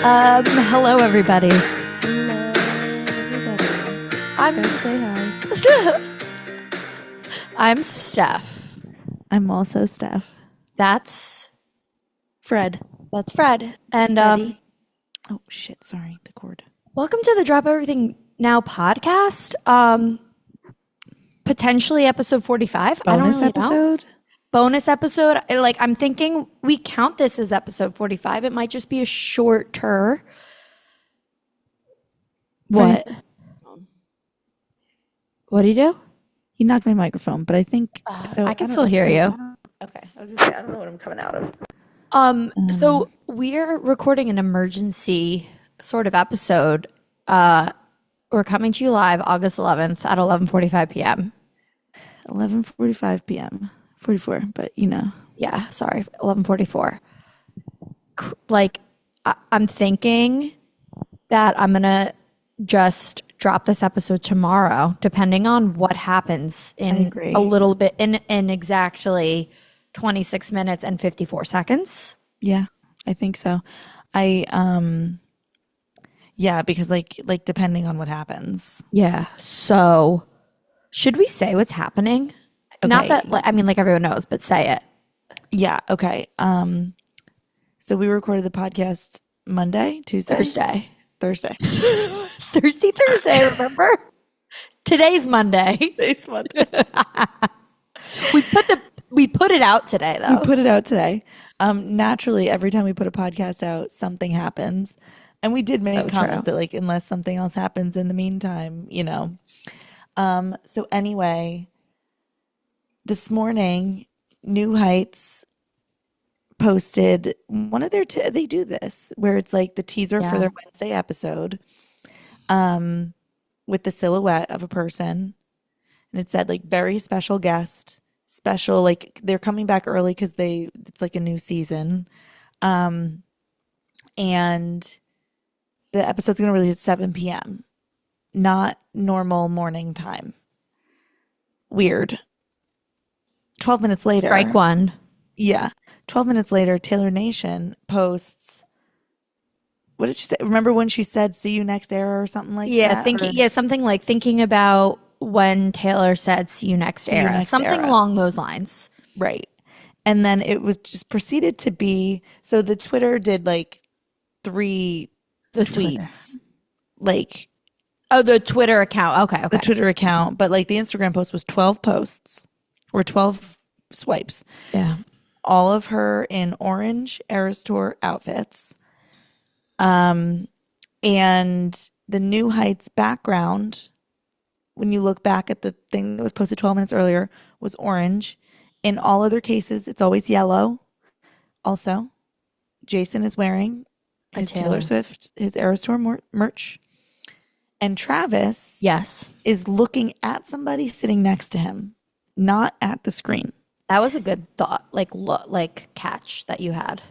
Hello everybody. Hello, everybody. I'm Say hi. Steph. I'm Steph. I'm also Steph. That's Fred. Fred. And Freddie. Oh shit! Sorry, the cord. welcome to the Drop Everything Now podcast. Potentially episode 45. I don't Bonus really know. episode. Bonus episode. I'm thinking we count this as episode 45. It might just be a shorter. What? What do you do? He knocked my microphone, but I think so. I can don't still know. hear you. Okay, I was gonna say I don't know what I'm coming out of. So we're recording an emergency sort of episode. We're coming to you live August 11th at 11:45 p.m. 11:45 p.m. 44, but you know. Yeah, sorry, 11:44. I'm thinking that I'm gonna just drop this episode tomorrow, depending on what happens in agree. a little bit in exactly 26 minutes and 54 seconds. Yeah, I think so. Yeah, because like depending on what happens. Yeah. So, should we say what's happening? Not Okay. that like everyone knows, but say it. Yeah. Okay. So we recorded the podcast Monday, Tuesday, Thursday. Thursday. Thursday, remember? Today's Monday. Today's Monday. We put it out today though. We put it out today. Naturally, every time we put a podcast out, something happens. And we did make comments that like, unless something else happens in the meantime, you know. So anyway, this morning, New Heights posted one of their, they do this, where it's like the teaser for their Wednesday episode with the silhouette of a person. And it said like, very special guest. Special, like they're coming back early because it's like a new season. And the episode's going to release at 7 p.m. Not normal morning time. Weird. 12 minutes later. Strike one. Yeah. 12 minutes later, Taylor Nation posts, what did she say? Remember when she said, see you next era or something like that? Something like thinking about when Taylor said, see you next era. Something along those lines. Right. And then it was just proceeded to be, so the Twitter did like three tweets. Like. Oh, the Twitter account. Okay. The Twitter account. But like the Instagram post was 12 posts or 12 swipes. Yeah. All of her in orange Eras Tour outfits. And the New Heights background, when you look back at the thing that was posted 12 minutes earlier, was orange. In all other cases, it's always yellow. Also, Jason is wearing his Taylor Swift, his Eras Tour merch. And Travis is looking at somebody sitting next to him, not at the screen. That was a good thought, like catch that you had.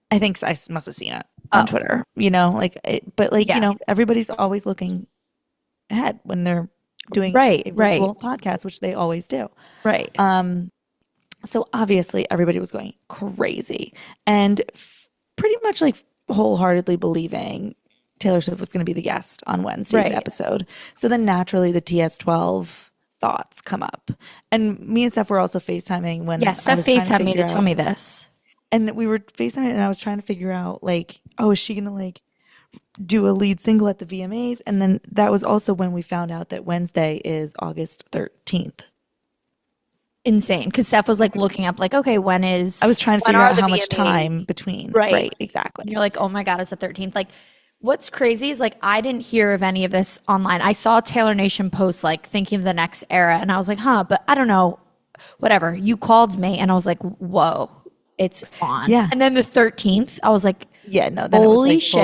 I think I must have seen it on Twitter, you know, you know, everybody's always looking ahead when they're doing a virtual podcast, which they always do. Right. So obviously everybody was going crazy and pretty much like wholeheartedly believing Taylor Swift was going to be the guest on Wednesday's episode. So then naturally the TS12 thoughts come up. And me and Steph were also FaceTiming when Steph FaceTimed me to tell me this. And we were FaceTiming and I was trying to figure out like, oh, is she going to like do a lead single at the VMAs? And then that was also when we found out that Wednesday is August 13th. Insane. Because Steph was like looking up like, okay, I was trying to figure out how much time between. Right, exactly. And you're like, oh my God, it's the 13th. Like, what's crazy is like, I didn't hear of any of this online. I saw Taylor Nation post like thinking of the next era. And I was like, but I don't know, whatever. You called me and I was like, whoa, it's on. Yeah. And then the 13th, I was like, yeah, no, holy shit.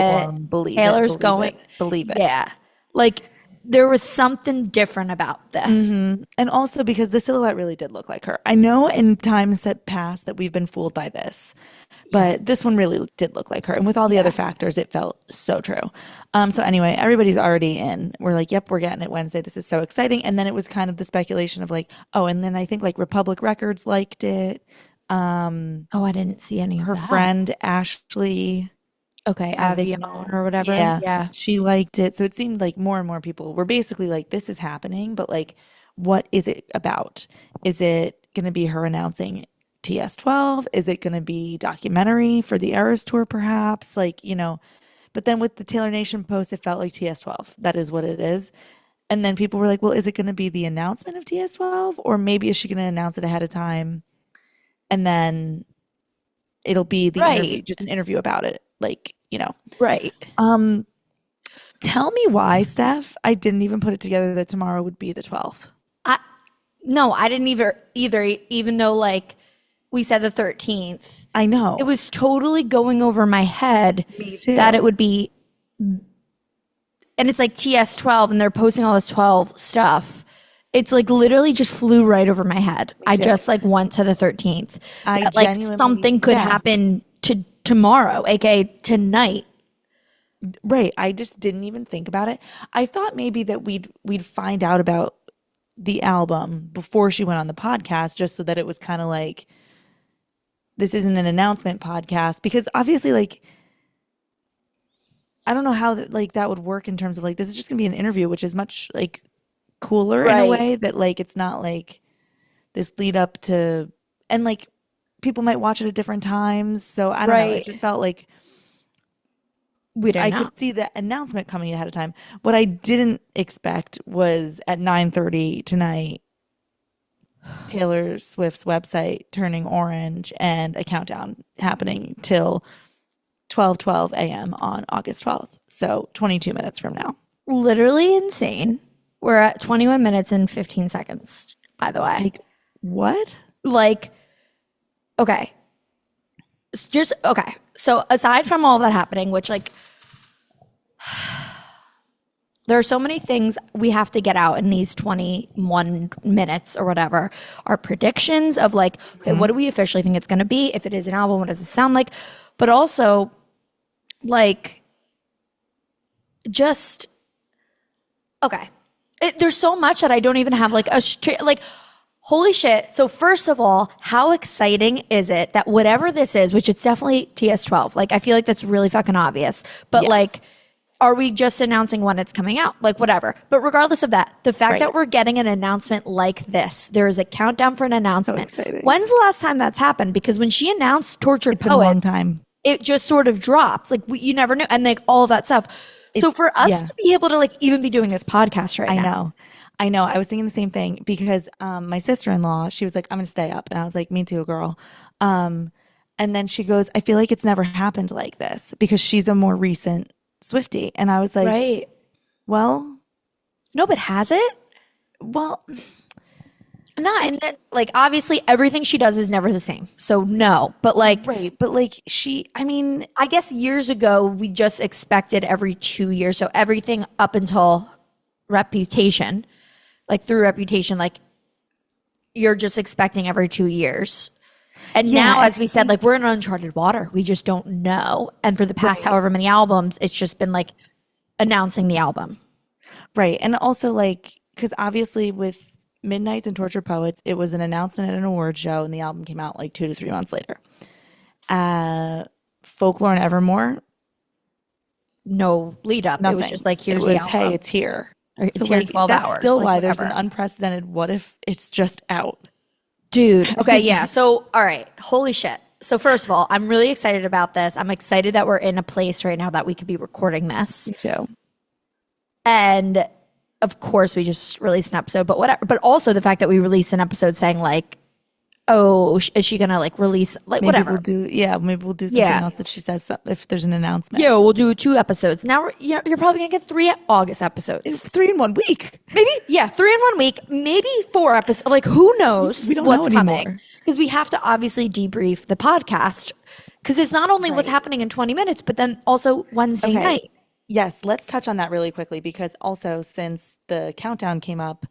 Taylor's going. Believe it. Yeah. Like, there was something different about this. Mm-hmm. And also because the silhouette really did look like her. I know in times that past that we've been fooled by this, but this one really did look like her. And with all the other factors, it felt so true. So anyway, everybody's already in. We're like, yep, we're getting it Wednesday. This is so exciting. And then it was kind of the speculation of like, oh, and then I think like Republic Records liked it. I didn't see any of her that. friend Ashley Okay, Avion or whatever. Yeah, Yeah. she liked it. So it seemed like more and more people were basically like, this is happening, but like, what is it about? Is it going to be her announcing TS12? Is it going to be documentary for the Eras Tour, perhaps? Like, but then with the Taylor Nation post, it felt like TS12. That is what it is. And then people were like, well, is it going to be the announcement of TS12? Or maybe is she going to announce it ahead of time and then it'll be the interview, Right. just an interview about it? Like, Right. Um, tell me why, Steph. I didn't even put it together that tomorrow would be the 12th. I no, I didn't either, even though like we said the 13th. I It know. was totally going over my head Me that too. it would be, and it's like TS12 and they're posting all this 12 stuff. It's like literally just flew right over my head. Me I too. just like went to the 13th I that like genuinely, something could yeah, happen to tomorrow, aka tonight. right. I just didn't even think about it. I thought maybe that we'd find out about the album before she went on the podcast, just so that it was kind of like this isn't an announcement podcast because obviously, like, I don't know how that would work in terms of like this is just gonna be an interview, which is much like cooler in a Right. way that like it's not like this lead up to and like people might watch it at different times. So I don't know. It just Right. felt like We didn't I know. could see the announcement coming ahead of time. What I didn't expect was at 9:30 tonight, Taylor Swift's website turning orange and a countdown happening till 12:12 a.m. on August 12th. So 22 minutes from now. Literally insane. We're at 21 minutes and 15 seconds, by the way. Like, what? Like, okay. Just okay. So aside from all that happening, which like there are so many things we have to get out in these 21 minutes or whatever. Our predictions of like, okay, what Mhm. do we officially think it's going to be? If it is an album, what does it sound like? But also, like, just, okay. There's so much that I don't even have like like, holy shit. So, first of all, how exciting is it that whatever this is, which it's definitely TS12, like, I feel like that's really fucking obvious, but Yeah, like, are we just announcing when it's coming out? Like, whatever. But regardless of that, the fact right. that we're getting an announcement like this, there is a countdown for an So announcement. exciting. When's the last time that's happened? Because when she announced Tortured It's been a long Poets, time. it just sort of dropped. Like, you never knew. And like all of that stuff. So It's for us yeah. to be able to like even be doing this podcast right I now, know. I know. I was thinking the same thing because my sister-in-law, she was like, I'm gonna stay up. And I was like, me too, girl. Um, and then she goes, I feel like it's never happened like this because she's a more recent Swiftie. And I was like, right? well, No, but has it? well, Not. And that, like, obviously, everything she does is never the same. So, no. But like, right. But like I mean, I guess years ago, we just expected every 2 years. So everything up until Reputation, like through Reputation, like you're just expecting every 2 years. And yeah, now, and as I we said, like think we're in uncharted water. We just don't know. And for the past right, however many albums, it's just been like announcing the album. right. And also like because obviously with Midnights and Torture Poets, it was an announcement at an award show and the album came out like 2 to 3 months later. Uh Folklore and Evermore, No lead up. It was just nothing. like, It here's the was, hey, album. it's here. Or So it's here in like 12 that's hours, still like why there's an whatever. unprecedented what if it's just out. Dude. Okay. Yeah. So, all right. Holy shit. So, first of all, I'm really excited about this. I'm excited that we're in a place right now that we could be recording this. Me too. And of course, we just released an episode, but whatever. But also the fact that we released an episode saying, like, oh, is she going to like release, like, whatever. Maybe we'll do something Yeah. else if she says if there's an announcement. Yeah. We'll do 2 episodes. Now, you're probably going to get 3 August It's episodes. 3 in 1 week. Maybe, yeah, 3 in 1 week, maybe 4 episodes. Like, who knows We don't know what's coming? anymore. Because we have to obviously debrief the podcast. Because it's not only what's Right. happening in 20 minutes, but then also Wednesday Okay. night. Yes, let's touch on that really quickly because also since the countdown came up,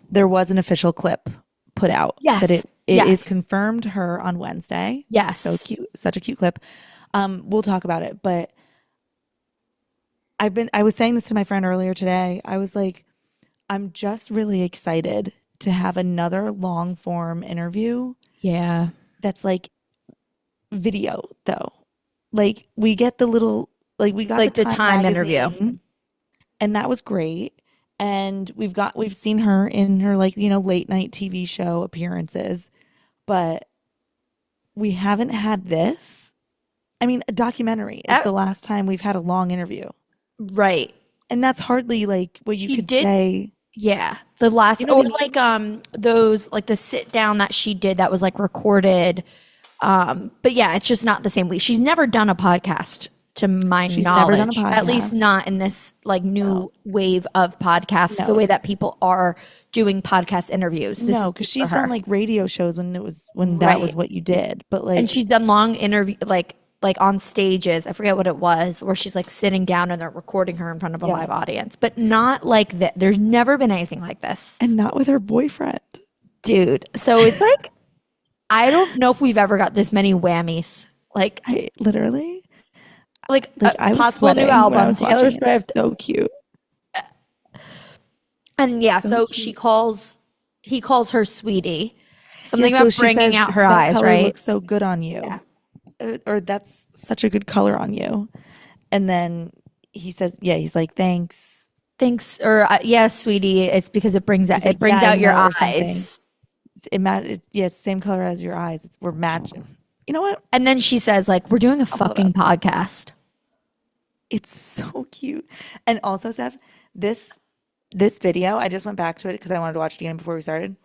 there was an official clip put out that Yes. it is Yes. confirmed her on Wednesday. So Yes. cute, such a cute clip. We'll talk about it, but I was saying this to my friend earlier today. I was like, I'm just really excited to have another long form interview Yeah. that's like video though. Like we get the little Like we got the Like the Time Time interview. magazine, and that was great. And we've seen her in her like, you know, late night TV show appearances, but we haven't had this. I mean, a documentary is That, the last time we've had a long interview. right. And that's hardly like what you She could did, say. yeah. The last You know or what I like mean? those like the sit down that she did that was like recorded. But yeah, it's just not the same week. She's never done a podcast to my She's never done a knowledge, at least podcast. not in this like No. new wave of podcasts, the No. way that people are doing podcast interviews. This No, is because new for she's done her. like radio shows when that was Right. what you did. But And like she's done long interview like on stages. I forget what it was, where she's like sitting down and they're recording her in front of a yeah. live audience, but not like that. There's never been anything like this, And not with her boyfriend. dude. So it's like I don't know if we've ever got this many whammies. I literally Like like a I was possible new sweating when I album, was Taylor watching it. Swift, So cute. and yeah. So So cute. he calls her sweetie. Yeah, Something so about she bringing says out her that eyes, color right? looks so good on Yeah. you. Or that's such a good color on you. And then he says, yeah, he's like, thanks. Thanks, or yeah, sweetie. It's because He's it like, yeah, brings I out your know, or something. eyes. Yeah, it's the same color as your eyes. We're matching. You know what? And then she says, like, we're doing a I'll pull it fucking up. podcast. It's so cute. And also, Steph, this video, I just went back to it because I wanted to watch it again before we started.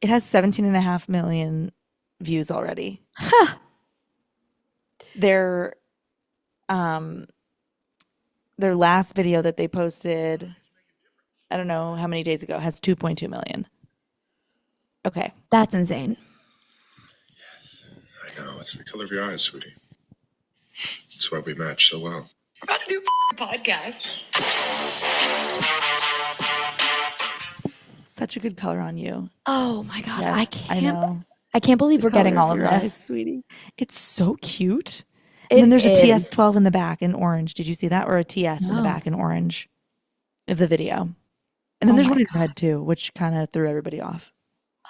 It has 17.5 million views already. Their their last video that they posted, I don't know how many days ago, has 2.2 million. Okay. That's insane. Yes, I know. It's the color of your eyes, sweetie. That's why we match so well. We're about to do a podcast. Such a good color on you. Oh my God. Yes, I know. I can't believe we're getting Color all of your eyes, this. sweetie. It's so cute. It And then there's a is. TS12 in the back in orange. Did you see that? Or a TS in the No. back in orange of the video. And then Oh there's my one in red too, which kind of threw everybody off.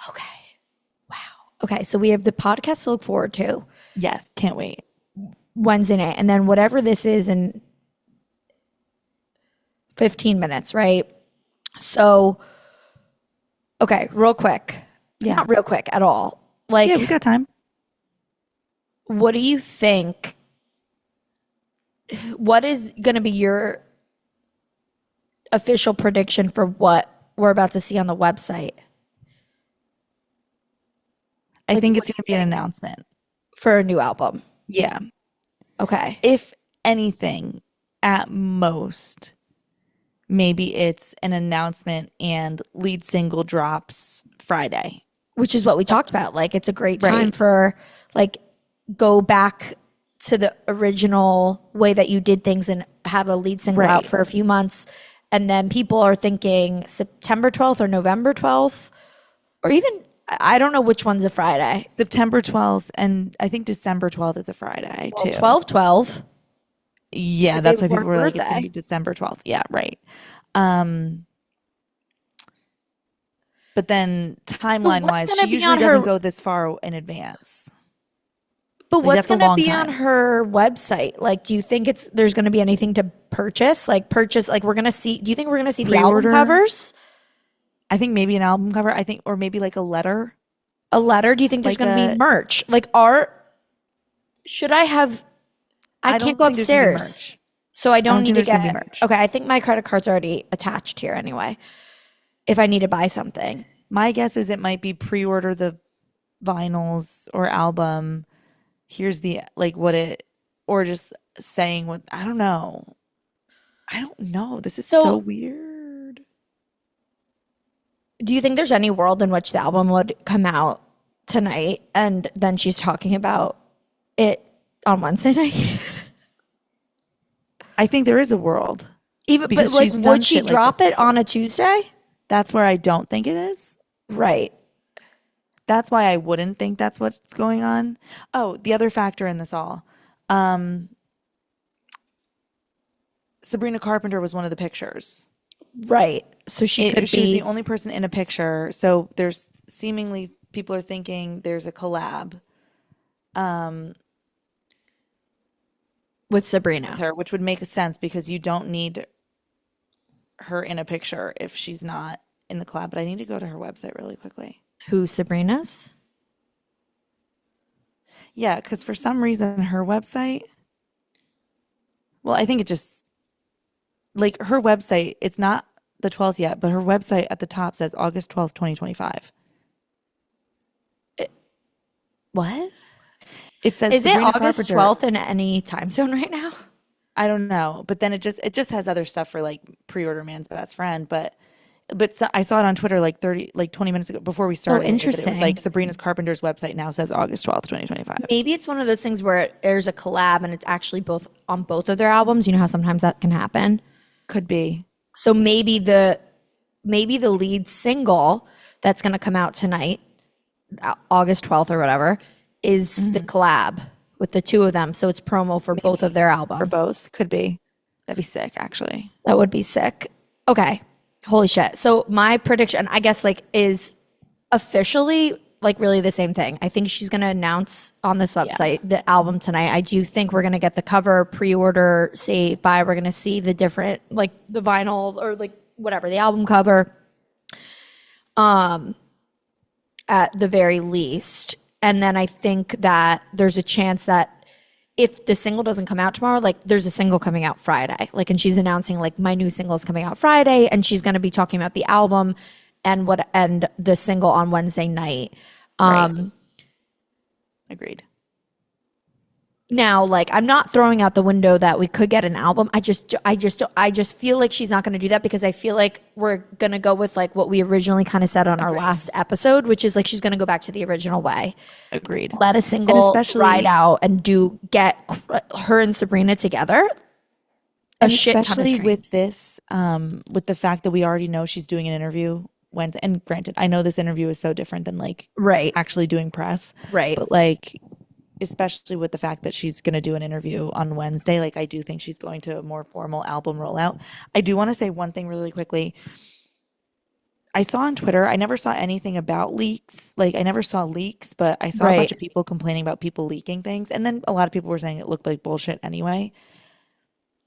Okay. Wow. Okay. So we have the podcast to look forward to Yes, can't wait. Wednesday night. And then whatever this is in 15 minutes, right? So, okay, real quick. Yeah. Not real quick at all. Like, Yeah, we got time. what do you think? What is going to be your official prediction for what we're about to see on the website I Like, think what it's do going to you be an think? announcement. for a new album? Yeah. Okay. If anything, at most, maybe it's an announcement and lead single drops Friday. Which is what we talked about. Like, it's a great time Right. for, like, go back to the original way that you did things and have a lead single out Right. for a few months. And then people are thinking September 12th or November 12th, or even, I don't know which one's a Friday. September 12th and I think December 12th is a Friday Well, too. 12/12. Yeah, the that's day why people before were like, it's birthday. going to be December 12th. Yeah, right. But then timeline wise, gonna she be usually on doesn't her- go this far in advance. But Like, what's that's a going to long be on time. her website? Like, do you think there's going to be anything to purchase? Like, we're going to see, do you think we're going to see the album Pre-order? covers? I think maybe an album cover. I think, or maybe like a letter. A letter? Do you think there's Like going to be a- merch? Like, should I have, I don't can't go think there's gonna be upstairs. merch. So I don't think need to there's gonna be get, merch. okay, I think my credit card's already attached here anyway. If I need to buy something. My guess is it might be pre-order the vinyls or album. Here's the like what it, or just saying what, I don't know. I don't know. This is So- so weird. Do you think there's any world in which the album would come out tonight and then she's talking about it on Wednesday night? I think there is a world. Even, but Because like, she's done would she shit like drop this it on a Tuesday? That's where I don't think it is. Right. That's why I wouldn't think that's what's going on. Oh, the other factor in this all. Sabrina Carpenter was one of the pictures. Right. So she could She was be. the only person in a picture. So there's seemingly people are thinking there's a collab. with Sabrina. her, which would make sense because you don't need her in a picture if she's not in the collab. But I need to go to her website really quickly. Who, Sabrina's? Yeah, because for some reason her website, well, I think it just, like her website, it's not the 12th yet, but her website at the top says August 12th, 2025. What? It says Is it Sabrina August Carpenter. 12th in any time zone right now? I don't know, but then it just has other stuff for like pre-order man's best friend, but I saw it on Twitter like 20 minutes ago before we started. It was interesting. like Sabrina's Carpenter's website now says August 12th, 2025. Maybe it's one of those things where there's a collab and it's actually both on both of their albums. You know how sometimes that can happen. Could be. So maybe the lead single that's going to come out tonight, August 12th or whatever, is the collab with the two of them. So it's promo for both of their albums. For both. Could be. That'd be sick, actually. That would be sick. Okay. Holy shit. So my prediction, I guess, like, is officially like really the same thing. I think she's going to announce on this website the album tonight. I do think we're going to get the cover, pre-order, save, buy. We're going to see the different, like the vinyl or like whatever, the album cover at the very least. And then I think that there's a chance that if the single doesn't come out tomorrow, like there's a single coming out Friday. Like, and she's announcing like my new single is coming out Friday, and she's going to be talking about the album and the single on Wednesday night. Right. Agreed. Now, like, I'm not throwing out the window that we could get an album. I just feel like she's not going to do that because I feel like we're going to go with like what we originally kind of said on our last episode, which is like she's going to go back to the original way. Agreed. Let a single especially- ride out and get her and Sabrina together. A shit ton of Especially with streams. this, with the fact that we already know she's doing an interview Wednesday. And granted, I know this interview is so different than like Right. actually doing press. Right. But like, especially with the fact that she's going to do an interview on Wednesday, like I do think she's going to a more formal album rollout. I do want to say one thing really quickly. I saw on Twitter, I never saw anything about leaks. Like I never saw leaks, but I saw a bunch of people complaining about people leaking things. And then a lot of people were saying it looked like bullshit anyway.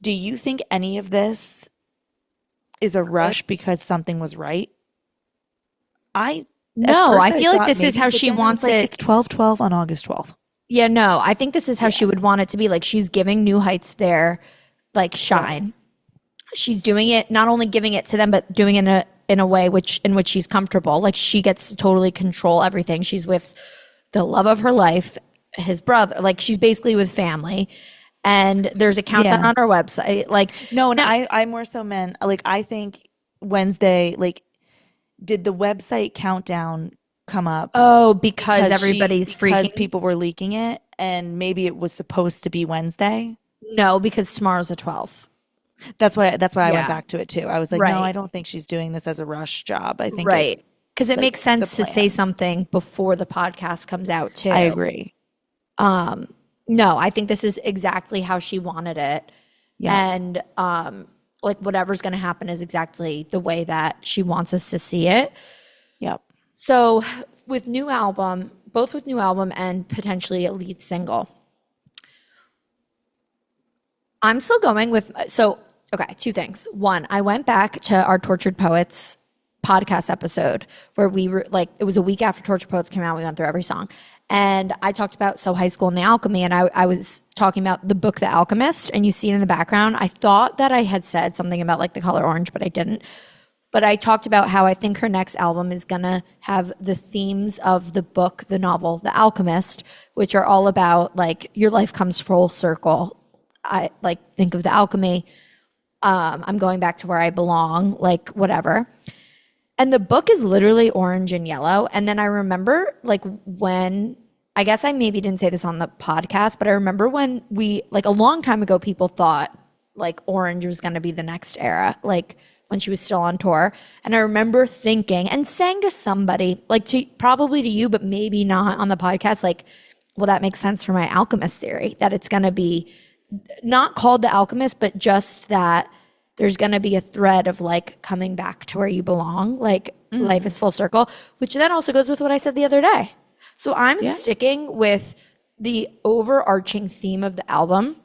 Do you think any of this is a rush because something was right? No, I feel like thought this is maybe, how but she then I was wants like, it. It's 12/12 on August 12th. Yeah, no, I think this is how she would want it to be. Like she's giving New Heights their like shine. She's doing it, not only giving it to them, but doing it in a way in which she's comfortable. Like she gets to totally control everything. She's with the love of her life, his brother. Like she's basically with family. And there's a countdown on her website. Like No, and I more so meant like I think Wednesday, like did the website countdown come up? Oh, because everybody's freaking. Because people were leaking it, and maybe it was supposed to be Wednesday. No, because tomorrow's the 12th. That's why I Yeah. went back to it too. I was like, no, I don't think she's doing this as a rush job. I think it's because it like, makes sense the to say plan. something before the podcast comes out too. I agree. No, I think this is exactly how she wanted it. Yeah. And like whatever's going to happen is exactly the way that she wants us to see it. Yep. So with new album, both with new album and potentially a lead single, I'm still going with, okay, two things. One, I went back to our Tortured Poets podcast episode where we were like, it was a week after Tortured Poets came out. We went through every song. And I talked about High School and the Alchemy, and I was talking about the book The Alchemist, and you see it in the background. I thought that I had said something about like the color orange, but I didn't. But I talked about how I think her next album is gonna have the themes of the book, the novel, The Alchemist, which are all about like your life comes full circle. I like think of the alchemy. I'm going back to where I belong, like whatever. And the book is literally orange and yellow. And then I remember like when, I guess I maybe didn't say this on the podcast, but I remember when we, like a long time ago, people thought like orange was going to be the next era, like when she was still on tour. And I remember thinking and saying to somebody, like probably to you, but maybe not on the podcast, like, well, that makes sense for my Alchemist theory, that it's going to be not called The Alchemist, but just that there's going to be a thread of like coming back to where you belong, like life is full circle, which then also goes with what I said the other day. So I'm sticking with the overarching theme of the album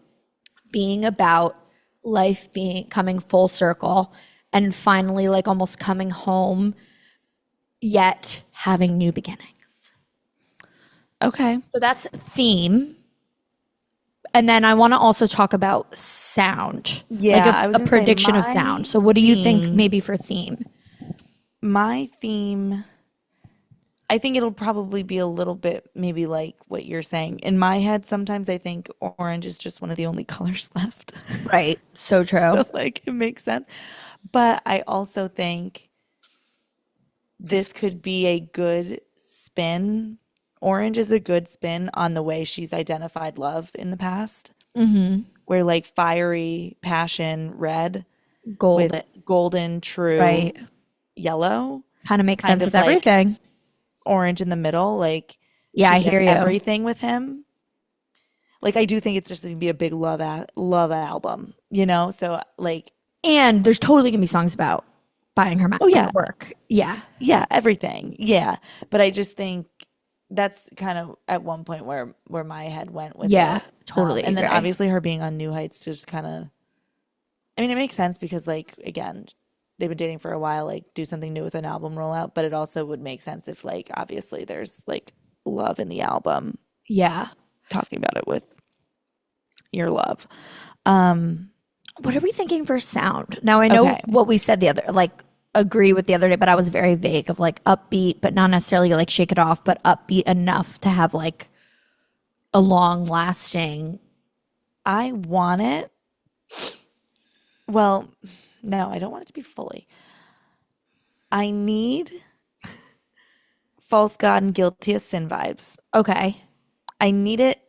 being about life being coming full circle and finally like almost coming home, yet having new beginnings. Okay. So that's theme. And then I want to also talk about sound, Yeah, like I was a gonna say prediction of my sound. So what do you think theme- maybe for theme? My theme, I think it'll probably be a little bit maybe like what you're saying. In my head, sometimes I think orange is just one of the only colors left. Right. So true. So like it makes sense. But I also think this could be a good spin. Orange is a good spin on the way she's identified love in the past, where like fiery passion red with Golden. golden true Right. yellow, Kind of makes kind sense of with like everything. orange in the middle. Like Yeah, she I gets hear you. everything with him. Like I do think it's just gonna be a big love album, you know? So like, And there's totally gonna be songs about buying her oh yeah, work. Yeah. yeah, everything. Yeah. But I just think that's kind of at one point where my head went with Yeah. it. Totally And then agree. obviously her being on New Heights just kind of, I mean, it makes sense because like again, they've been dating for a while, like do something new with an album rollout, but it also would make sense if like obviously there's like love in the album, Yeah. talking about it with your love. What are we thinking for sound? Now I know Okay. what we said the other like agree with the other day, but I was very vague of like upbeat, but not necessarily like shake it off, but upbeat enough to have like a long lasting. I want it. Well, no, I don't want it to be fully. I need False God and Guilty as Sin vibes. Okay. I need it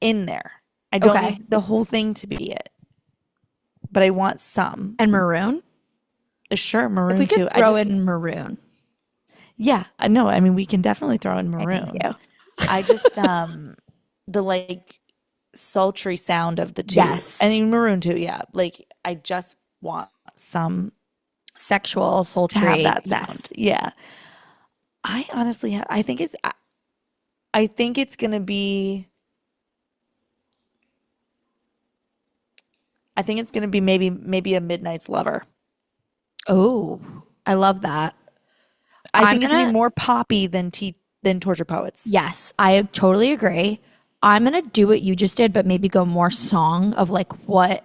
in there. I don't Okay. need the whole thing to be it, but I want some. And maroon? Sure, If maroon we could too. throw in maroon. Yeah, I know. I mean, we can definitely throw in Okay, maroon. thank you. I just the like sultry sound of the two. Yes. I mean, maroon too. Yeah, like I just want some Sexual, to sultry. have that sound. Yes. Yeah. I honestly, I think it's gonna be. I think it's gonna be maybe a Midnight's Lover. Oh, I love that. I I'm think it's gonna gonna- be more poppy than Torture Poets. Yes, I totally agree. I'm gonna do what you just did, but maybe go more song of like what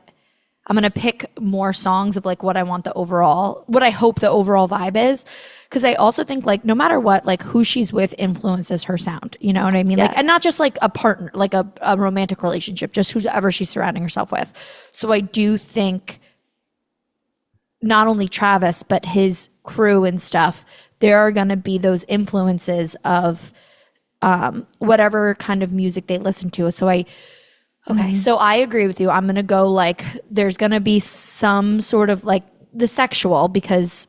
I'm gonna pick more songs of like what I want the overall, what I hope the overall vibe is. Cause I also think like no matter what, like who she's with influences her sound. You know what I mean? Like, and Yes. not just like a partner, like a romantic relationship, just whoever she's surrounding herself with. So I do think not only Travis, but his crew and stuff, there are going to be those influences of whatever kind of music they listen to. So I agree with you. I'm going to go like, there's going to be some sort of like the sexual because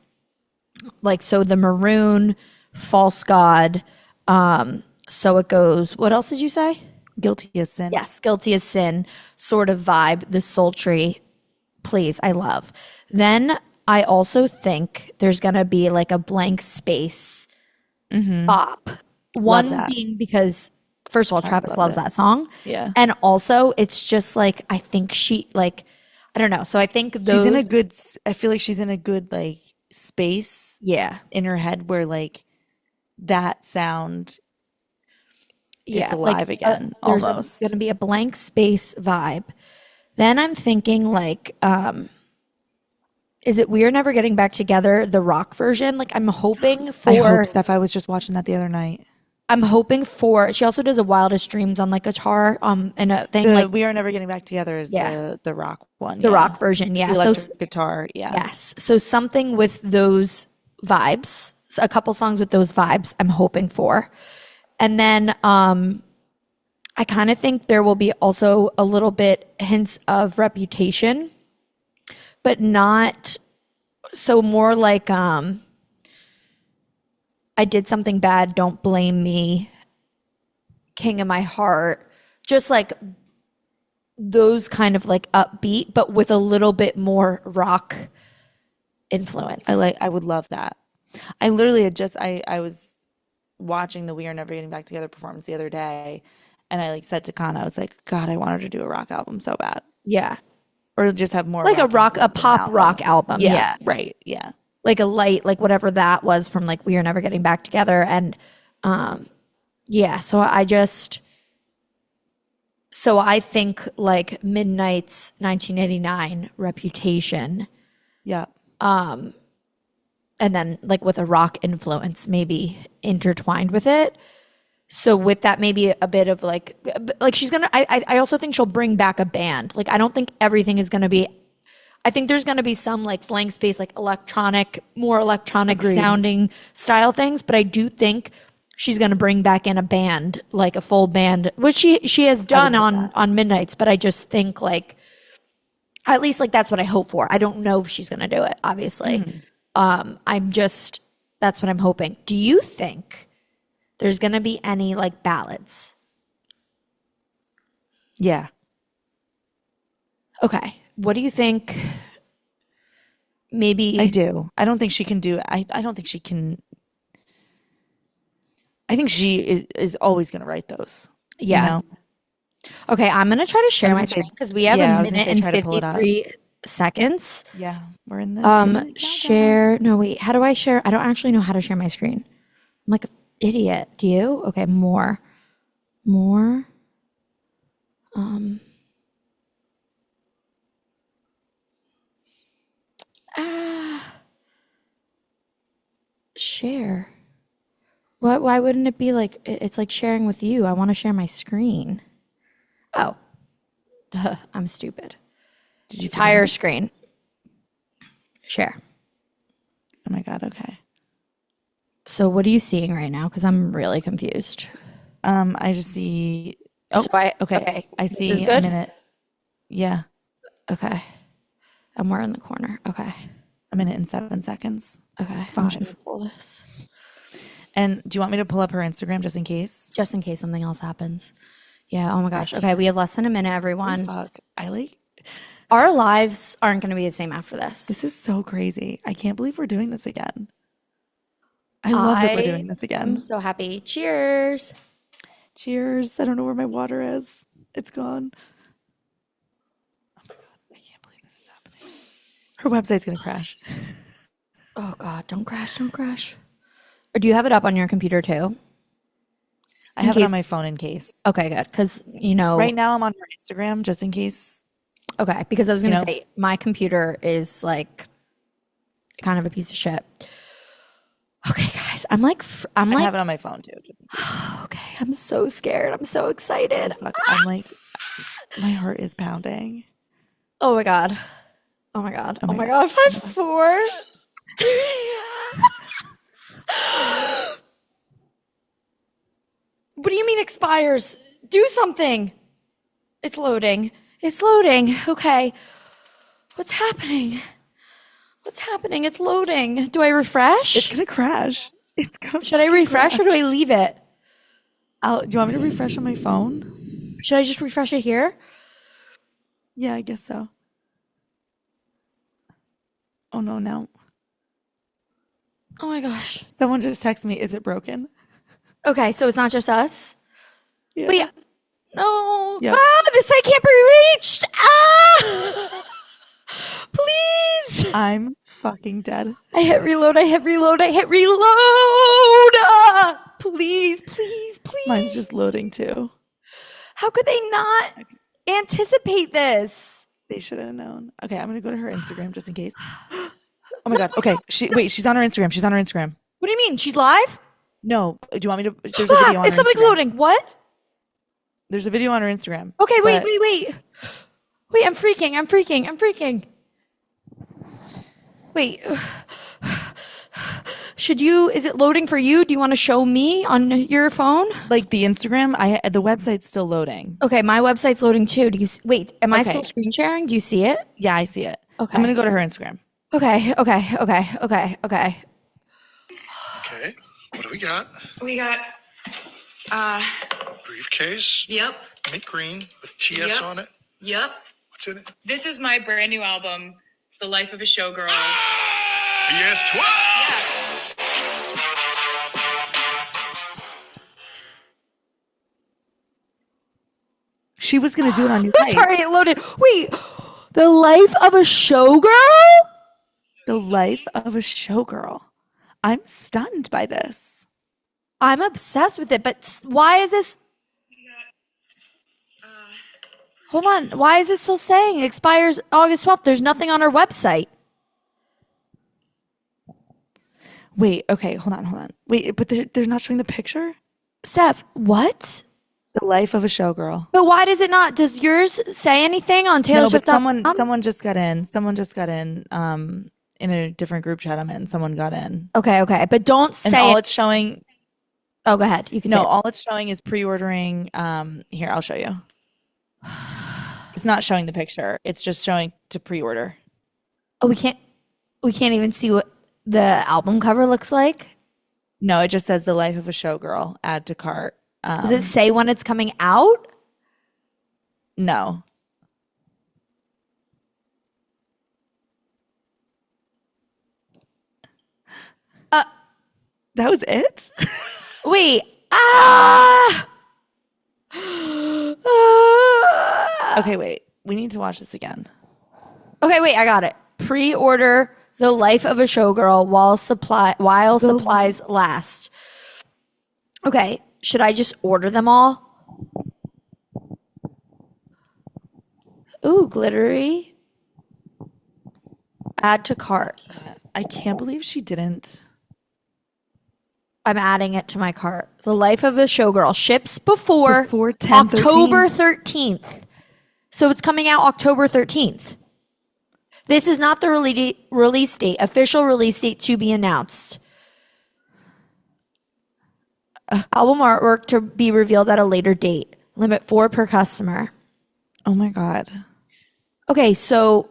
like, so the maroon, false god. So it goes, what else did you say? Guilty as Sin. Yes, guilty as sin sort of vibe, the sultry, please, I love. Then I also think there's gonna be like a blank space bop. One that. being because first of all, Travis loves loves it. that song. Yeah. And also it's just like I think she like I don't know. So I think those She's in a good. I feel like she's in a good like space yeah. in her head where like that sound is alive again. There's Almost. gonna be a blank space vibe. Then I'm thinking like is it We're Never Getting Back Together, the rock version? Like I'm hoping I for hope, Steph. I was just watching that the other night. she also does a Wildest Dreams on like guitar and a thing The like We Are Never Getting Back Together is Yeah. the rock one. the yeah. rock version. Yeah. The So electric guitar. Yeah. yes. So something with those vibes, a couple songs with those vibes I'm hoping for. And then I kind of think there will be also a little bit hints of Reputation, but not so more like I did something bad, don't blame me, King of My Heart. Just like those kind of like upbeat, but with a little bit more rock influence. I would love that. I literally had just I was watching the We Are Never Getting Back Together performance the other day, and I like said to Kana, I was like, God, I want her to do a rock album so bad. Yeah. or just have more Like a rock influence in the pop album. rock album. Yeah. Right. Yeah. Like a light, like whatever that was from like We Are Never Getting Back Together. And yeah, so I think like Midnight's 1989 Reputation, Yeah. and then like with a rock influence maybe intertwined with it. So with that, maybe a bit of like she's gonna. I also think she'll bring back a band. Like I don't think everything is gonna be. I think there's gonna be some like blank space, like more electronic Agreed. sounding style things. But I do think she's gonna bring back in a band, like a full band, which she has done on Midnights. But I just think like at least like that's what I hope for. I don't know if she's gonna do it, obviously. That's what I'm hoping. Do you think there's gonna be any like ballads? Yeah. Okay. What do you think? Maybe I do. I don't think she can do it. I don't think she can. I think she is always going to write those. Yeah. You know? Okay, I'm gonna try to share was my gonna say- screen because we have yeah, I a was gonna minute say and try to pull it up. 53 seconds. Yeah. We're in the 2-minute countdown. Share. No, wait. How do I share? I don't actually know how to share my screen. I'm like an idiot. Do you? Okay, more. Share. What? Why wouldn't it be like? It's like sharing with you. I want to share my screen. Oh, I'm stupid. Did you Entire screen. Share. Oh my God. Okay. So what are you seeing right now? Because I'm really confused. I just see. Oh, So okay. I This see is a good? minute. Yeah. Okay. And we're in the corner. Okay. A minute and 7 seconds. Okay. I'm 5. just gonna pull this And do you want me to pull up her Instagram just in case? just in case something else happens. Yeah. Oh my gosh. Okay. We have less than a minute, everyone. Fuck. I like. Our lives aren't going to be the same after this. This is so crazy. I can't believe we're doing this again. I love that we're doing this I'm again. so happy. Cheers. Cheers. I don't know where my water is. It's gone. Oh my God. I can't believe this is happening. Her website's going to crash. Oh God. Don't crash. Don't crash. Or do you have it up on your computer too? I have it on my case- phone in case. Okay. Good. Because, you know. Right now I'm on her Instagram just in case. Okay. Because I was going to You know? say my computer is like kind of a piece of shit. Okay, guys. I'm I like, have it on my phone too. Just in case. okay. I'm so scared. I'm so excited. Fuck, I'm like, my heart is pounding. Oh my God. Oh my God. Oh Oh my my God. 5, 4, 3. What do you mean expires? Do something. It's loading. It's loading. Okay. What's happening? What's happening? It's loading. Do I refresh? It's gonna crash. It's gonna. Should I refresh or do I leave it? Do you want me to refresh on my phone? Should I just refresh it here? Yeah, I guess so. Oh no, now Oh my goach. someone just texted me. Is it broken? Okay, so it's not just us? Yeah. Wait. No. Yep. Ah, this site can't be reached. Ah! Please. I'm fucking dead. I hit reload. I hit reload. I hit reload. Ah! Please, please, please. Mine's just loading too. How could they not anticipate this? They should have known. Okay, I'm gonna go to her Instagram just in case. Oh my God. Okay. She's on her Instagram. She's on her Instagram. What do you mean? She's live? No. Do you want me to? There's a video on It's her something's Instagram. loading. What? There's a video on her Instagram. Okay, wait, but- wait. Wait, I'm freaking. Wait. Is it loading for you? Do you want to show me on your phone? Like the Instagram, the website's still loading. Okay, my website's loading too. Wait, am I Okay. still screen sharing? Do you see it? Yeah, I see it. Okay. I'm gonna go to her Instagram. Okay. Okay, what do we got? We got, Briefcase, yep, mint green with TS Yep. on it. yep. What's in it? This is my brand new album, The Life of a Showgirl. TS 12! She was gonna do it on New Heights. Sorry, it loaded. Wait, the life of a showgirl? The life of a showgirl. I'm stunned by this. I'm obsessed with it, but why is this? Hold on. Why is it still saying it expires August 12th? There's nothing on our website. Wait, okay, hold on. Wait, but they're not showing the picture? Steph, what? The life of a showgirl. But why does it not? Does yours say anything on Taylor No, but Swift? someone just got in. Someone just got in a different group chat I'm in. Someone got in. Okay. But don't And say all it. it's showing Oh, go ahead. You can say No, it. all it's showing is pre-ordering. Here, I'll show you. It's not showing the picture. It's just showing to pre-order. Oh, we can't even see what the album cover looks like. No, it just says the life of a showgirl. Add to cart. Does it say when it's coming out? No. That was it? Wait. Okay, wait. We need to watch this again. Okay, wait, I got it. Pre-order The Life of a Showgirl while supplies last. Okay, should I just order them all? Ooh, glittery. Add to cart. I can't believe she didn't. I'm adding it to my cart. The Life of a Showgirl ships before 10/13. October 13th. So it's coming out October 13th. This is not the release date. Official release date to be announced. Album artwork to be revealed at a later date. Limit 4 per customer. Oh my God. Okay, so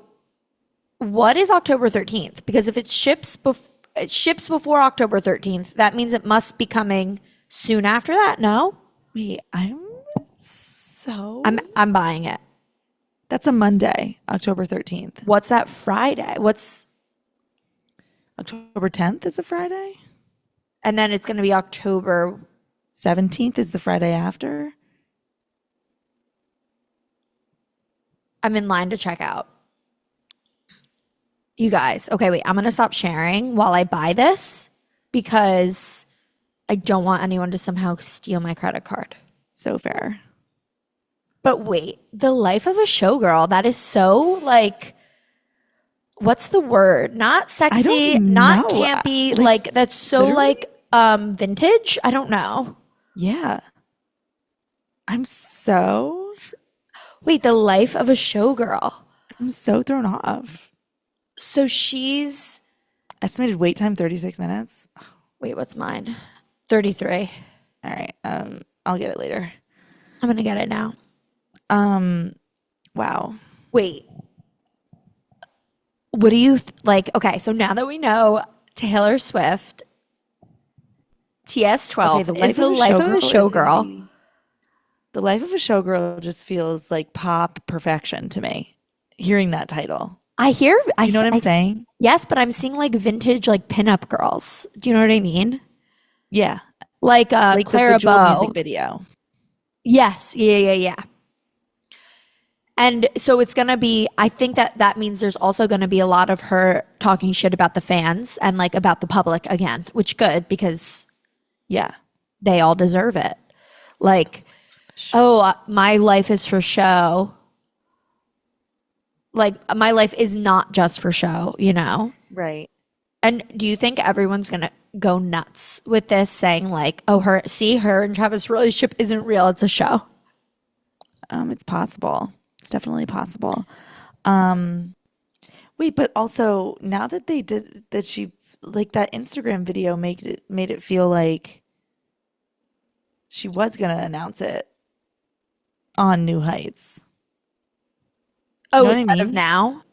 what is October 13th? Because if it ships before October 13th, that means it must be coming soon after that. No? Wait, I'm buying it. That's a Monday, October 13th. What's that Friday? October 10th is a Friday? And then it's going to be October 17th is the Friday after? I'm in line to check out. You guys, okay, wait, I'm going to stop sharing while I buy this because I don't want anyone to somehow steal my credit card. So fair. But wait, The Life of a Showgirl, that is so like, what's the word? Not sexy, not know. campy, like that's so literally? like vintage. I don't know. Yeah. I'm so Wait, The Life of a Showgirl. thrown off. So she's, Estimated wait time 36 minutes. wait, what's mine? 33. All right. I'll get it later. I'm going to get it now. Wow. Wait. What do you like? Okay, so now that we know Taylor Swift, TS12 is The Life of a Showgirl. The Life of a Showgirl just feels like pop perfection to me. Hearing that title. I hear. You know what I'm saying? Yes, but I'm seeing like vintage, like pinup girls. Do you know what I mean? Yeah. Like the Clara Jewel Bow. music video. Yes. Yeah. And so it's going to be, I think that means there's also going to be a lot of her talking shit about the fans and like about the public again, which good because Yeah. they all deserve it. Like, oh, my life is for show. Like, my life is not just for show, you know? Right. And do you think everyone's going to go nuts with this saying like, oh, her and Travis' relationship isn't real, it's a show? It's possible. It's definitely possible. Wait, but also now that they did that, she like that Instagram video made it feel like she was gonna announce it on New Heights. Oh, know what I instead of mean? now?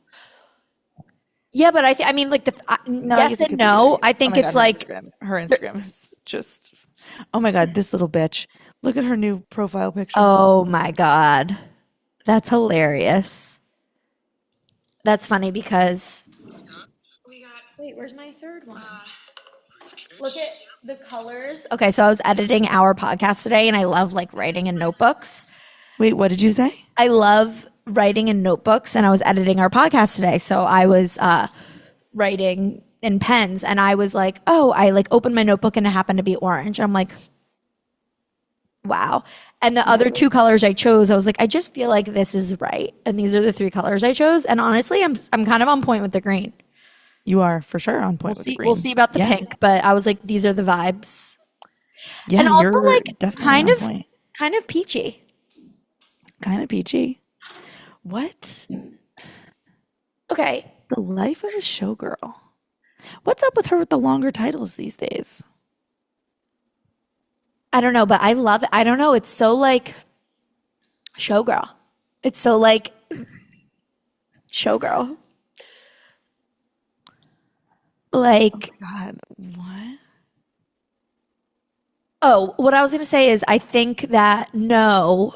Yeah, but I mean, like, No, I yes guess it and could be no. right. I think Oh my it's God, like, her Instagram is just, oh my God, this little bitch. Look at her new profile picture. oh my God. That's hilarious. That's funny because, wait, where's my third one? Look at the colors. Okay, so I was editing our podcast today and I love like writing in notebooks. Wait, what did you say? I love writing in notebooks, and I was editing our podcast today. So I was writing in pens, and I was like, oh, I like opened my notebook and it happened to be orange. I'm like, wow. And the other two colors I chose, I was like, I just feel like this is right. And these are the three colors I chose. And honestly, I'm kind of on point with the green. You are for sure on point We'll with the see. green. We'll see about the Yeah. pink, but I was like, these are the vibes. Yeah, And also you're like definitely on point. kind of peachy. Kind of peachy. What? Okay. The life of a showgirl. What's up with her with the longer titles these days? I don't know, but I love it. I don't know. It's so like Showgirl. It's so like Showgirl. Like, God, what? oh, what I was going to say is I think that no,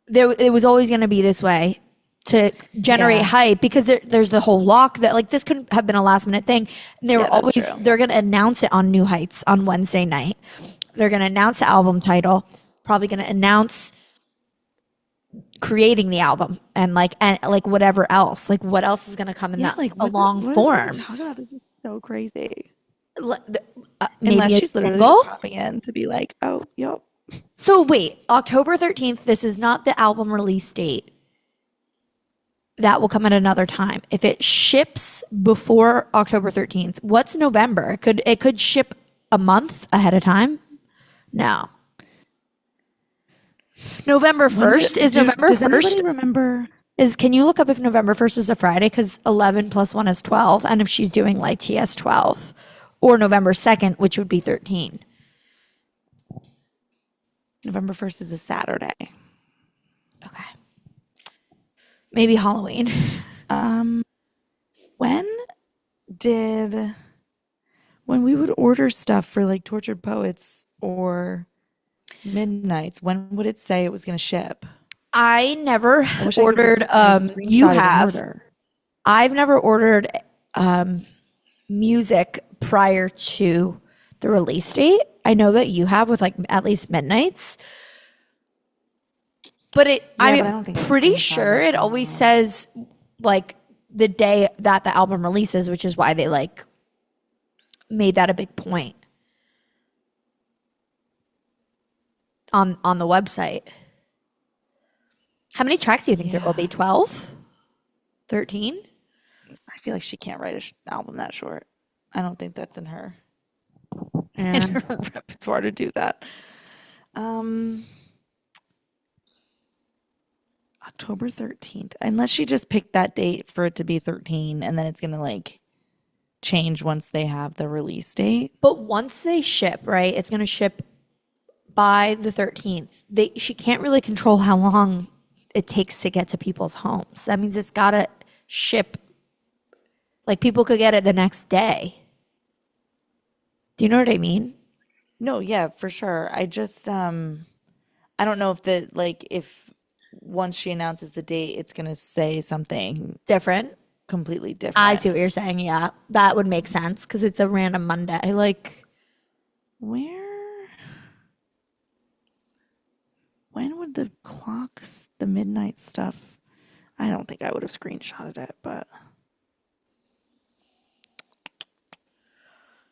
it was always going to be this way to generate Yeah. hype because there's the whole lock that like this couldn't have been a last minute thing. And they were Yeah, that's always, true. they're going to announce it on New Heights on Wednesday night. They're going to announce the album title, probably going to announce creating the album and like whatever else. Like what else is going to come in that a long what are form? they talking about? This is so crazy. Maybe Unless a she's literally single? just popping in to be like, oh, yep. So wait, October 13th, this is not the album release date. That will come at another time. If it ships before October 13th, what's November? It could ship a month ahead of time? No. November 1st is November Does 1st anybody remember? is can you look up if November 1st is a Friday cuz 11 plus 1 is 12 and if she's doing like TS 12 or November 2nd which would be 13. November 1st is a Saturday. Okay. Maybe Halloween. When when we would order stuff for like Tortured Poets or Midnights, when would it say it was going to ship? I never wish I could ordered you screenshot an have order. I've never ordered music prior to the release date. I know that you have with like at least Midnights. But but I I'm don't think I pretty screenshotted sure it it always says like the day that the album releases, which is why they like made that a big point on the website. How many tracks do you think there will be? 12? 13? I feel like she can't write an album that short. I don't think that's in her Yeah. repertoire to do that. October 13th. Unless she just picked that date for it to be 13 and then it's going to like change once they have the release date. But once they ship, right, it's going to ship by the 13th. She can't really control how long it takes to get to people's homes. That means it's got to ship. Like people could get it the next day. Do you know what I mean? No, yeah, for sure. I just I don't know if if once she announces the date it's going to say something Different. completely different. I see what you're saying. Yeah, that would make sense because it's a random Monday. Like, when would the clocks, the midnight stuff? I don't think I would have screenshotted it, but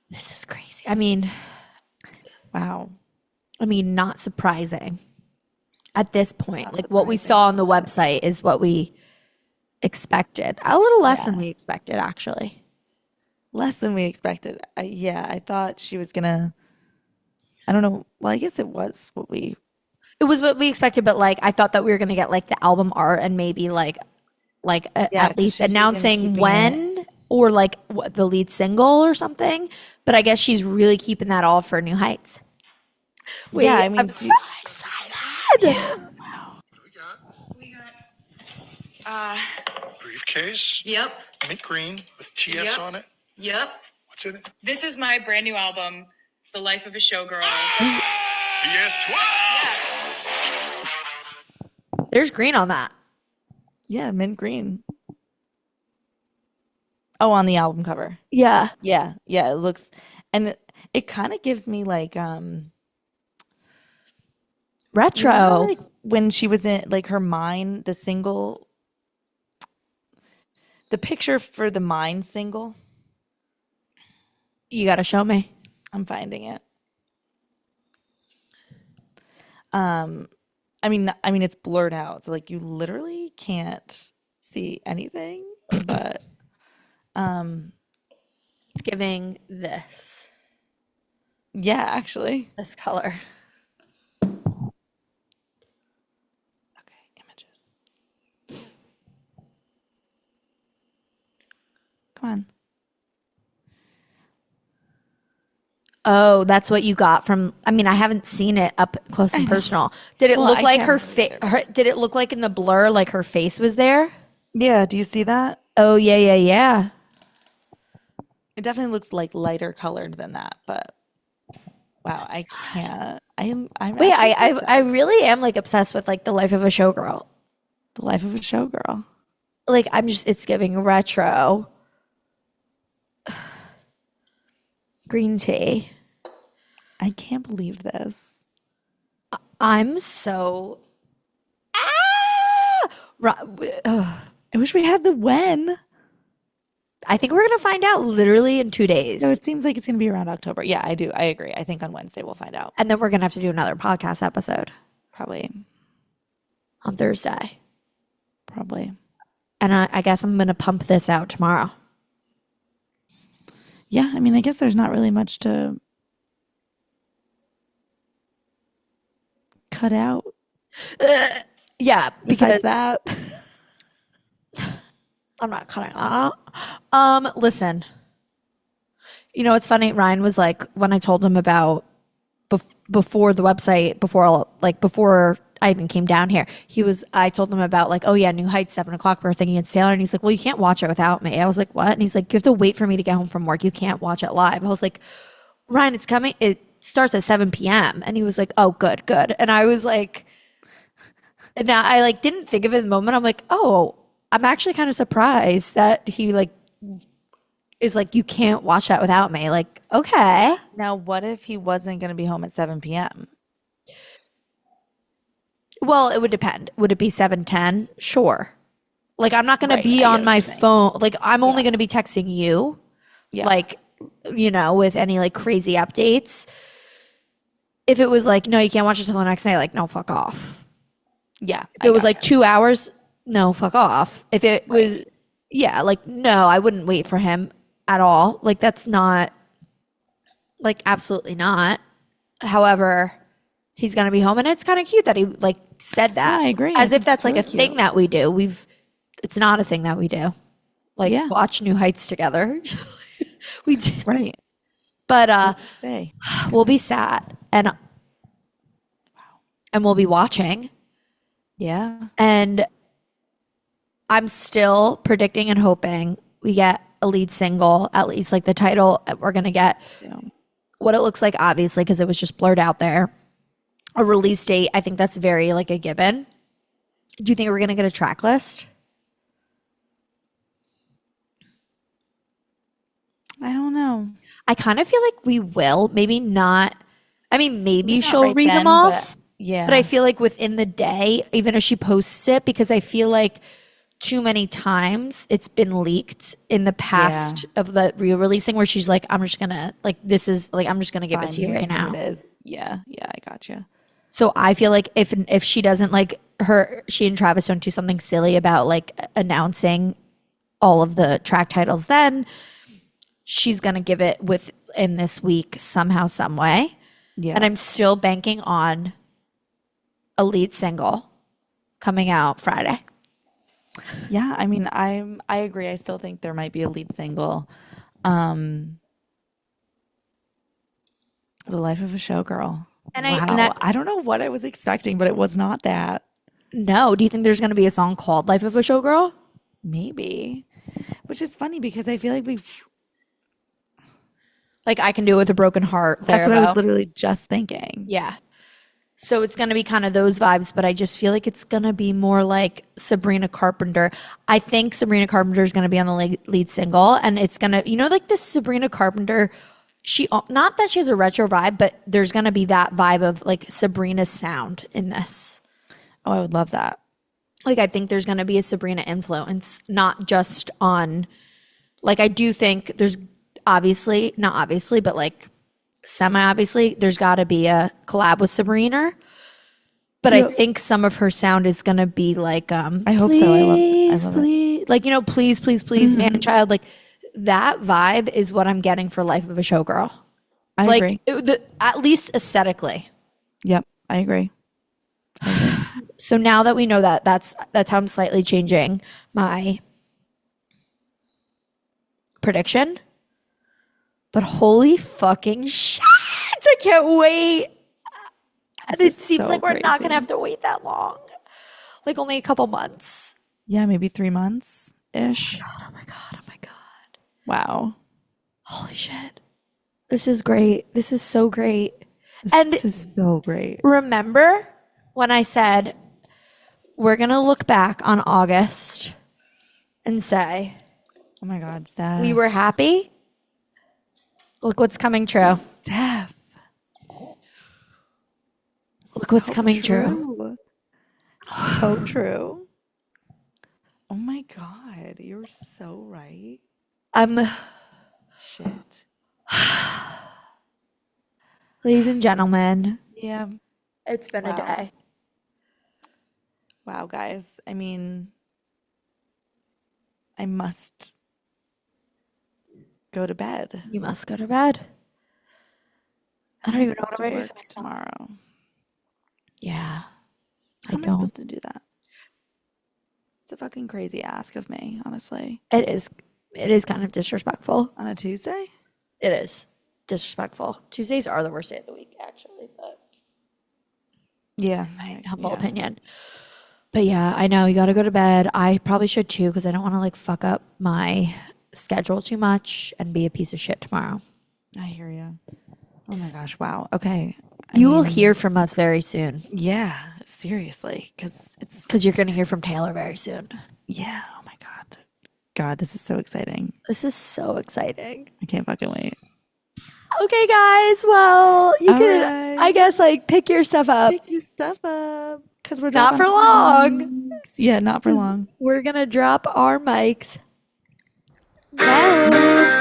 this is crazy. I mean, wow. not surprising at this point. Like what we saw on the website is what we expected. A little less than we expected, actually. Less than we expected. I thought she was gonna. I don't know. Well, I guess it was what we. It was what we expected, but like I thought that we were gonna get like the album art and maybe at least she's been announcing keeping when or like what, the lead single or something. But I guess she's really keeping that all for New Heights. Wait, Yeah, I mean, I'm so excited. Yeah. Wow. We got, Briefcase, yep, mint green with TS Yep. on it. yep. What's in it? This is my brand new album, The Life of a Showgirl. TS 12. There's green on that. Yeah, mint green. Oh, on the album cover. Yeah. Yeah, it looks, and it kind of gives me like Retro. You know how, like, when she was in like her Mine, the single, the picture for the Mine single. You got to show me. I'm finding it. I mean it's blurred out, so like you literally can't see anything, but It's giving this yeah, actually. color. Okay, images. Come on. Oh, that's what you got from. I mean, I haven't seen it up close and personal. Did it Well, look I like can't her remember face? either. Did it look like in the blur, like her face was there? Yeah, do you see that? Oh yeah, yeah, yeah. It definitely looks like lighter colored than that, but wow, I can't. I'm Wait, actually so I obsessed. really am like obsessed with like the life of a showgirl. The life of a showgirl. Like I'm just, it's giving retro. Green tea. I can't believe this. I'm so. Ah! I wish we had the when. I think we're gonna find out literally in 2 days, So it seems like it's going to be around October. Yeah, I do. I agree. I think on Wednesday we'll find out. and then we're gonna have to do another podcast episode Probably. on Thursday. Probably. And I guess I'm gonna pump this out tomorrow. Yeah, I mean, I guess there's not really much to cut out Yeah, besides because that. I'm not cutting out. Listen, you know, it's funny. Ryan was like, when I told him about before the website, before I even came down here, I told him about like, oh yeah, New Heights, 7 o'clock. We're thinking it's Taylor. And he's like, well, you can't watch it without me. I was like, what? And he's like, you have to wait for me to get home from work. You can't watch it live. I was like, Ryan, it's coming. It starts at 7 p.m. And he was like, oh, good, good. And I was like, and now I like didn't think of it in the moment. I'm like, oh, I'm actually kind of surprised that he like is like, you can't watch that without me. Like, okay. Now, what if he wasn't going to be home at 7 p.m.? Well, it would depend. Would it be 7:10? Sure. Like, I'm not going to Right, be I get on what my you're saying. phone. Like, I'm only going to be texting you, Yeah. like, you know, with any like crazy updates. If it was like, no, you can't watch it till the next night, like, no, fuck off. Yeah. If it was like 2 hours, no, fuck off. If it was, yeah, like, no, I wouldn't wait for him at all. Like, that's not, like, absolutely not. However, he's going to be home, and it's kind of cute that he, like, said that. I agree. As I if think that's it's like a really thing cute. that we do. It's not a thing that we do. Like, Yeah. watch New Heights together. We do. Right. But Say. we'll be sad, and we'll be watching. Yeah. And I'm still predicting and hoping we get a lead single, at least like the title. We're going to get Yeah. what it looks like, obviously, because it was just blurred out there. A release date, I think that's very like a given. Do you think we're going to get a track list? I don't know. I kind of feel like we will. Maybe not. I mean, maybe Not she'll right read them then, off. but yeah. But I feel like within the day, even if she posts it, because I feel like too many times it's been leaked in the past of the re-releasing where she's like, I'm just gonna like this is like I'm just gonna give it to you right now. It is. Yeah. Yeah. I got you. So I feel like if she doesn't like she and Travis don't do something silly about like announcing all of the track titles, then she's gonna give it within this week somehow, some way. Yeah. And I'm still banking on a lead single coming out Friday. Yeah, I mean, I agree. I still think there might be a lead single. The Life of a Showgirl. And Wow. I don't know what I was expecting, but it was not that. No, do you think there's going to be a song called Life of a Showgirl? Maybe. Which is funny because I feel like Like I Can Do It With a Broken Heart, that's what I was Clairvaux. literally just thinking. Yeah. So it's going to be kind of those vibes, but I just feel like it's going to be more like Sabrina Carpenter. I think Sabrina Carpenter is going to be on the lead single, and it's going to, you know, like this Sabrina Carpenter, not that she has a retro vibe, but there's gonna be that vibe of like Sabrina's sound in this. Oh, I would love that. Like I think there's gonna be a Sabrina influence, not just on like I do think there's obviously, not obviously, but like semi obviously, there's gotta be a collab with Sabrina. But I think some of her sound is gonna be like I hope so. I love it. please, like please, please, please, man child, like that vibe is what I'm getting for Life of a Showgirl. I agree. At least aesthetically. Yep, I agree. So now that we know that, that's how I'm slightly changing my prediction. But holy fucking shit! I can't wait. And it seems so like we're not crazy. gonna have to wait that long. Like only a couple months. Yeah, maybe 3 months ish. Oh my god! Oh my god! Wow. Holy shit! This is great. This is so great. And This is so great. remember when I said we're gonna look back on August and say Oh my God, Steph. we were happy? Look what's coming true. Steph. Look what's coming true. So true. Oh my God, you're so right. Shit. Ladies and gentlemen, Yeah. it's been a Wow. day. Wow, guys. I mean, I must go to bed. You must go to bed. I don't even know I'm what supposed I'm to ready for work myself. tomorrow. Yeah. How am I supposed to do that? It's a fucking crazy ask of me, honestly. It is kind of disrespectful. On a Tuesday? It is disrespectful. Tuesdays are the worst day of the week, actually, but Yeah. my humble opinion. But yeah, I know you got to go to bed. I probably should too because I don't want to like fuck up my schedule too much and be a piece of shit tomorrow. I hear you. Oh my gosh. Wow. Okay. You will hear from us very soon Yeah, seriously, because you're going to hear from Taylor very soon. yeah. Oh my God. God, this is so exciting. This is so exciting. I can't fucking wait. Okay, guys. Well, you All can, right. I guess, like pick your stuff up. Pick your stuff up because we're Not dropping for our long. mics. Yeah, not for long. We're going to drop our mics. Bye.